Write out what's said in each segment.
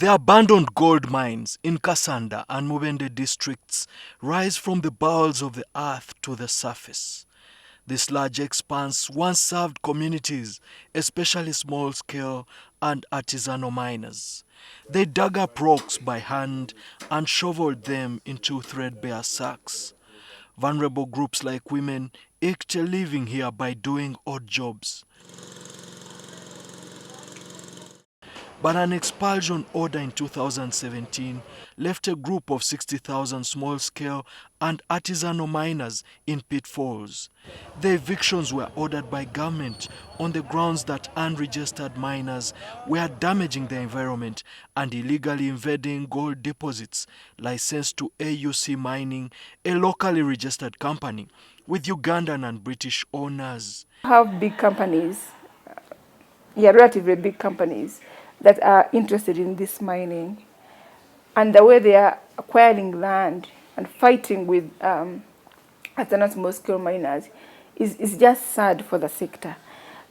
The abandoned gold mines in Kasanda and Mubende districts rise from the bowels of the earth to the surface. This large expanse once served communities, especially small-scale and artisanal miners. They dug up rocks by hand and shoveled them into threadbare sacks. Vulnerable groups like women eked a living here by doing odd jobs. But an expulsion order in 2017 left a group of 60,000 small-scale and artisanal miners in pitfalls. The evictions were ordered by government on the grounds that unregistered miners were damaging the environment and illegally invading gold deposits licensed to AUC Mining, a locally registered company with Ugandan and British owners. Have big companies, relatively big companies, that are interested in this mining, and the way they are acquiring land and fighting with artisanal small-scale miners is just sad for the sector.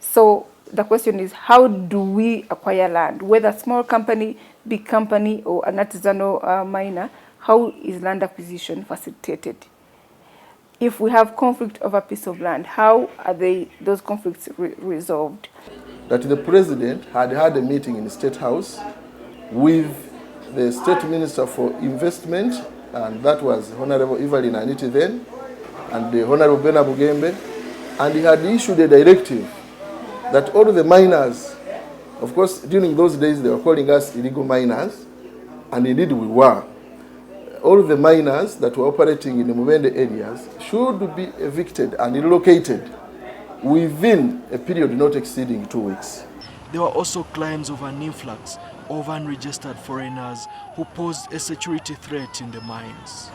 So the question is, how do we acquire land? Whether small company, big company, or an artisanal miner, how is land acquisition facilitated? If we have conflict over a piece of land, how are those conflicts resolved? That the president had a meeting in the State House with the State Minister for Investment, and that was Honorable Evelyn Aniti then, and the Honorable Bena Bugembe, and he had issued a directive that all the miners, of course, during those days they were calling us illegal miners, and indeed we were. All the miners that were operating in the Mubende areas should be evicted and relocated within a period not exceeding 2 weeks. There were also claims of an influx of unregistered foreigners who posed a security threat in the mines.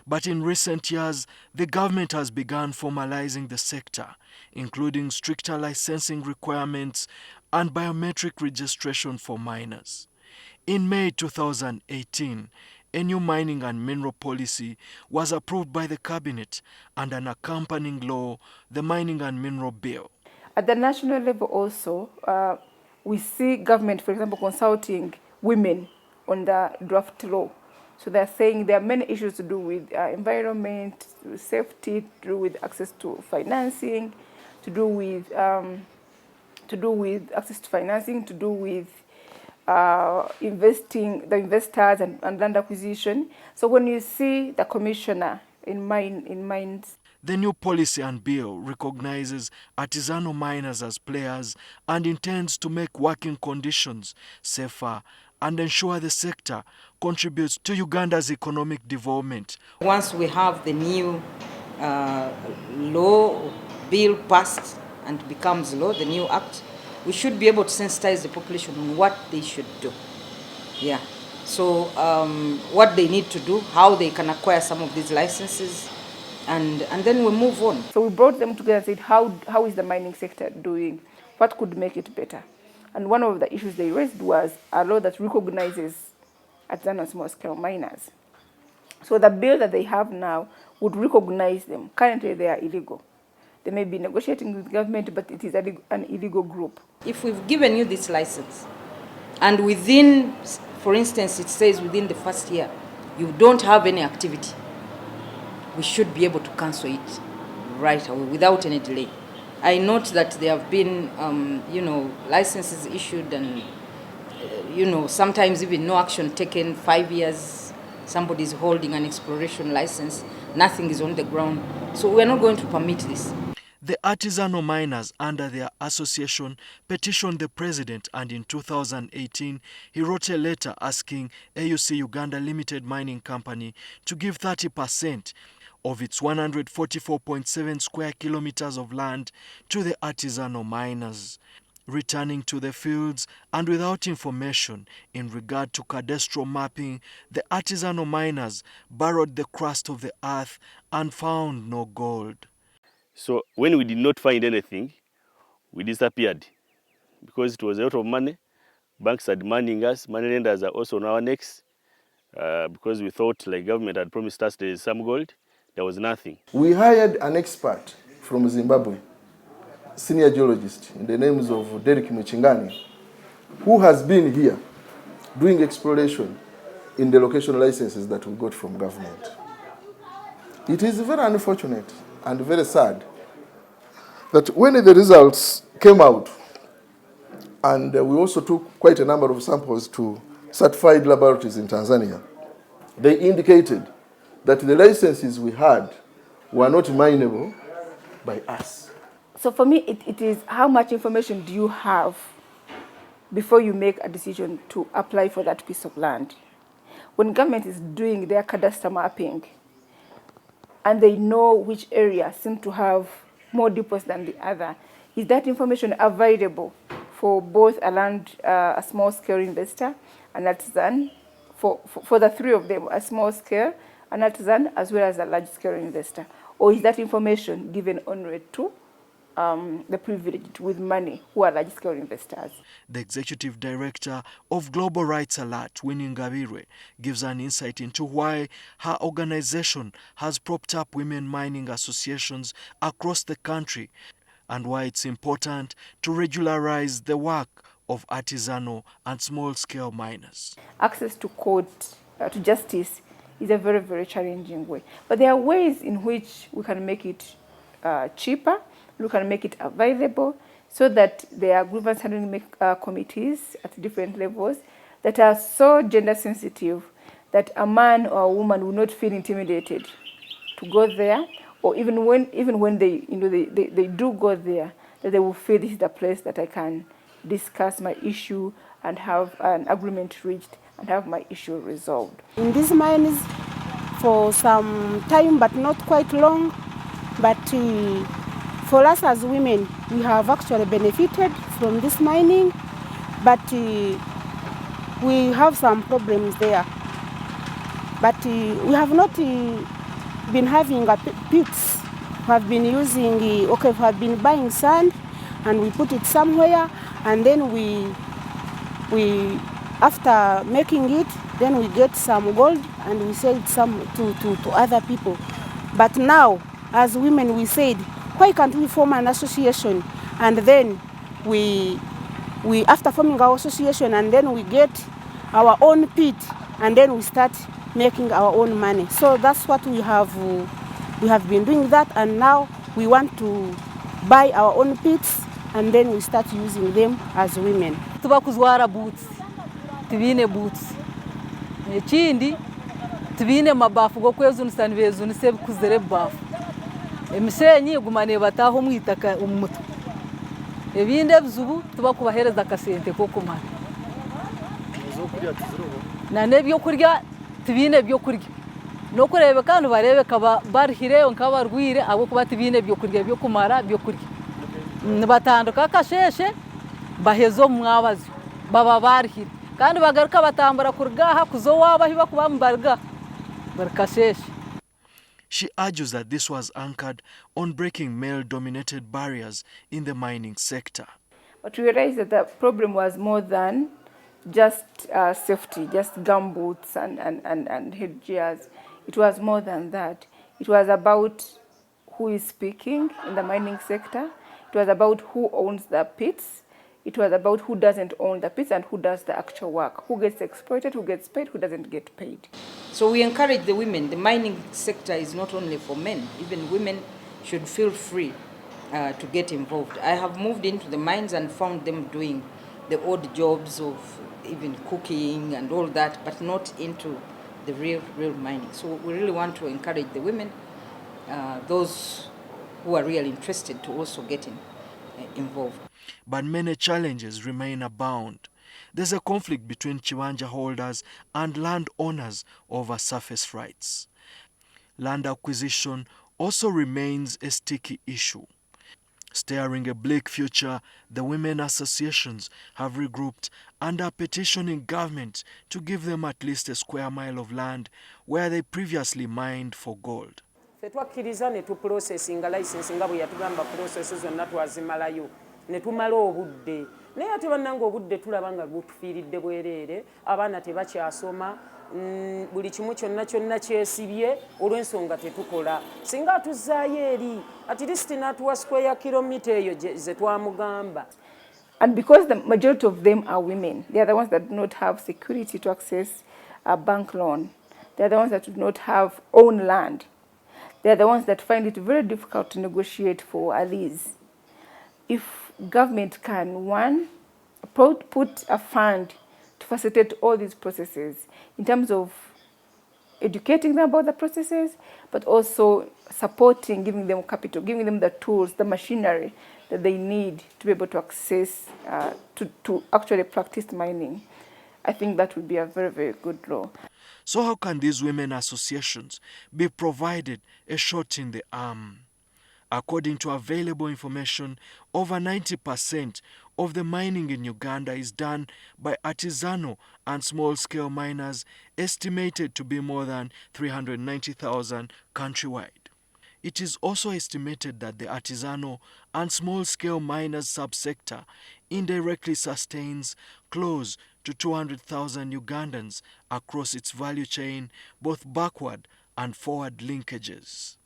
But in recent years, the government has begun formalizing the sector, including stricter licensing requirements and biometric registration for miners. In May 2018, a new mining and mineral policy was approved by the cabinet and an accompanying law, the Mining and Mineral Bill. At the national level also, we see government, for example, consulting women on the draft law. So they're saying there are many issues to do with environment, safety, to do with access to financing, to do with access to financing, to do with investing, the investors and land acquisition. So when you see the commissioner in mines, the new policy and bill recognizes artisanal miners as players and intends to make working conditions safer and ensure the sector contributes to Uganda's economic development. Once we have the new law bill passed and becomes law, the new act, we should be able to sensitize the population on what they should do. Yeah. So what they need to do, how they can acquire some of these licenses, and then we move on. So we brought them together and said, how is the mining sector doing? What could make it better? And one of the issues they raised was a law that recognizes artisanal small-scale miners. So the bill that they have now would recognize them. Currently, they are illegal. They may be negotiating with government, but it is an illegal group. If we've given you this license, and within, for instance, it says within the first year, you don't have any activity, we should be able to cancel it right away without any delay. I note that there have been, licenses issued and, sometimes even no action taken. 5 years, somebody is holding an exploration license, nothing is on the ground. So we're not going to permit this. The artisanal miners under their association petitioned the president, and in 2018 he wrote a letter asking AUC Uganda Limited Mining Company to give 30% of its 144.7 square kilometers of land to the artisanal miners. Returning to the fields and without information in regard to cadastral mapping, the artisanal miners burrowed the crust of the earth and found no gold. So when we did not find anything, we disappeared because it was a lot of money. Banks are demanding us, money lenders are also on our necks because we thought like government had promised us there is some gold. There was nothing. We hired an expert from Zimbabwe, senior geologist, in the names of Derek Michingani, who has been here doing exploration in the location licenses that we got from government. It is very unfortunate and very sad that when the results came out, and we also took quite a number of samples to certified laboratories in Tanzania, they indicated that the licenses we had were not mineable by us. So for me, it is how much information do you have before you make a decision to apply for that piece of land. When government is doing their cadastre mapping and they know which area seem to have more depots than the other, is that information available for both a small-scale investor, an artisan, for the three of them, a small-scale, an artisan, as well as a large-scale investor? Or is that information given only to the privileged with money who are large-scale investors? The executive director of Global Rights Alert, Winnie Ngabire, gives an insight into why her organization has propped up women mining associations across the country and why it's important to regularize the work of artisanal and small-scale miners. Access to court, to justice, is a very, very challenging way. But there are ways in which we can make it cheaper, we can make it available, so that there are grievance handling committees at different levels that are so gender sensitive that a man or a woman will not feel intimidated to go there, or even when they do go there, that they will feel this is the place that I can discuss my issue and have an agreement reached and have my issue resolved. In these mines for some time, but not quite long, but for us as women, we have actually benefited from this mining, but we have some problems there. But we have not been having pits. We have been using, we have been buying sand and we put it somewhere, and then we after making it, then we get some gold and we sell it to other people. But now, as women, we said, why can't we form an association? And then we after forming our association, and then we get our own pit, and then we start making our own money. So that's what we have been doing that, and now we want to buy our own pits, and then we start using them as women. Tuba kuzwara boots, tibine boots. Ekindi tibine mabafu go kwezunusana bezunise kuzere bafu. Emishenyi gumane bataho mwitaka umutu. Ebinde bzubu tuba kubahereza akasente ko kumara. Na nebyo kurya tibine byo kurya. No kurebe kandi barebe kaba barhire nkabarwire abo kuba tibine byo kurya byo kumara byo kurya. Batanduka kasheshe bahezo mwabazi baba barhire kandi bagaruka batambura kurgaha kuzo wabahiba kuba mbarga barkasheshe. She argues that this was anchored on breaking male-dominated barriers in the mining sector. But we realized that the problem was more than just safety, just gumboots and headgears. It was more than that. It was about who is speaking in the mining sector. It was about who owns the pits. It was about who doesn't own the pits and who does the actual work. Who gets exploited, who gets paid, who doesn't get paid. So we encourage the women. The mining sector is not only for men. Even women should feel free to get involved. I have moved into the mines and found them doing the odd jobs of even cooking and all that, but not into the real mining. So we really want to encourage the women, those who are really interested, to also get involved. But many challenges remain abound. There's a conflict between Chiwanja holders and landowners over surface rights. Land acquisition also remains a sticky issue. Staring a bleak future, the women associations have regrouped and are petitioning government to give them at least a square mile of land where they previously mined for gold. Twakkiriza ne tu processing license nga bwe yatugamba processes zonna twazimalayo ne tumala obudde naye ate bannanga obudde tulaba nga butufiiridde bwereere abaana tebakyasoma buli kimu kyonna kyesibye olw'ensonga tetukola singa tuzzaayo eri at least n'atuwa square kilometer eyo ze twamugamba. And because the majority of them are women, they are the ones that do not have security to access a bank loan. They are the ones that do not have own land. They are the ones that find it very difficult to negotiate for a lease. If government can, one, put a fund to facilitate all these processes in terms of educating them about the processes, but also supporting, giving them capital, giving them the tools, the machinery that they need to be able to access, to actually practice mining. I think that would be a very, very good law. So how can these women associations be provided a shot in the arm? According to available information, over 90% of the mining in Uganda is done by artisanal and small-scale miners, estimated to be more than 390,000 countrywide. It is also estimated that the artisanal and small-scale miners subsector indirectly sustains close to 200,000 Ugandans across its value chain, both backward and forward linkages.